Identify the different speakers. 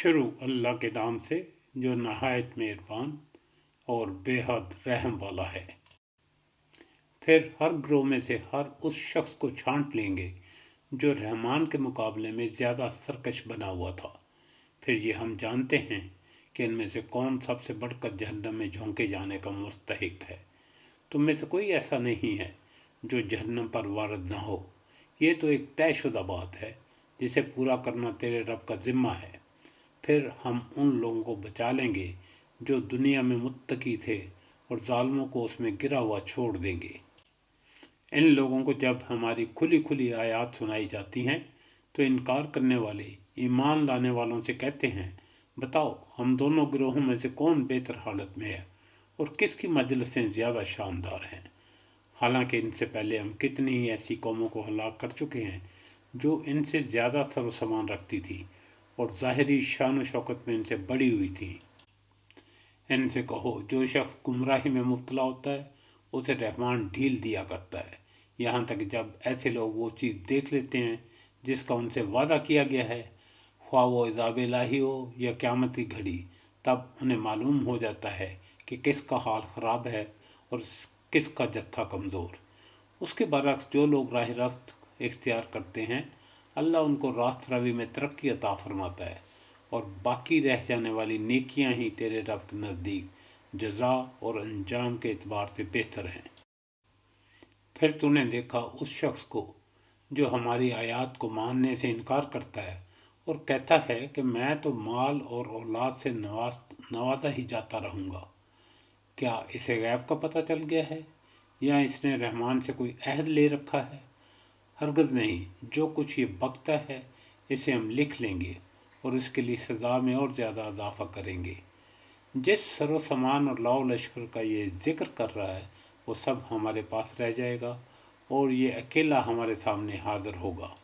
Speaker 1: शुरू अल्लाह के नाम से जो नहायत मेहरबान और बेहद रहम वाला है। फिर हर ग्रोह में से हर उस शख्स को छांट लेंगे जो रहमान के मुकाबले में ज़्यादा सरकश बना हुआ था। फिर ये हम जानते हैं कि इनमें से कौन सबसे बढ़कर जहन्नम में झोंके जाने का मुस्तहिक है। तुम में से कोई ऐसा नहीं है जो जहन्नम पर वारद ना हो। ये तो एक तयशुदा बात है जिसे पूरा करना तेरे रब का ज़िम्मा है। फिर हम उन लोगों को बचा लेंगे जो दुनिया में मुत्तकी थे और ज़ालिमों को उसमें गिरा हुआ छोड़ देंगे। इन लोगों को जब हमारी खुली खुली आयात सुनाई जाती हैं तो इनकार करने वाले ईमान लाने वालों से कहते हैं, बताओ हम दोनों गिरोहों में से कौन बेहतर हालत में है और किसकी मजलिसें ज़्यादा शानदार हैं। हालांकि इनसे पहले हम कितनी ही ऐसी कौमों को हलाक कर चुके हैं जो इनसे ज़्यादा सरोसामान रखती थी और ज़ाहिरी शान व शौकत में इनसे बड़ी हुई थी। इनसे कहो, जो शख्स गुमराही में मुब्तला होता है उसे रहमान ढील दिया करता है, यहाँ तक जब ऐसे लोग वो चीज़ देख लेते हैं जिसका उनसे वादा किया गया है, ख्वाह वो इज़ाब इलाही हो या क़यामत की घड़ी, तब उन्हें मालूम हो जाता है कि किसका हाल ख़राब है और किसका जत्था कमज़ोर। उसके बरक्स जो लोग राह रास्त इख्तियार करते हैं, अल्लाह उनको रास्त रवी में तरक्की अता फरमाता है और बाकी रह जाने वाली नेकियां ही तेरे रब के नज़दीक जज़ा और अंजाम के एतबार से बेहतर हैं। फिर तूने देखा उस शख्स को जो हमारी आयात को मानने से इनकार करता है और कहता है कि मैं तो माल और औलाद से नवाजा ही जाता रहूँगा। क्या इसे गैब का पता चल गया है या इसने रहमान से कोई अहद ले रखा है? हरगज़ नहीं, जो कुछ ये बकता है इसे हम लिख लेंगे और इसके लिए सज़ा में और ज़्यादा इजाफ़ा करेंगे। जिस सरो सामान और लाओ लश्कर का ये ज़िक्र कर रहा है वो सब हमारे पास रह जाएगा और ये अकेला हमारे सामने हाज़िर होगा।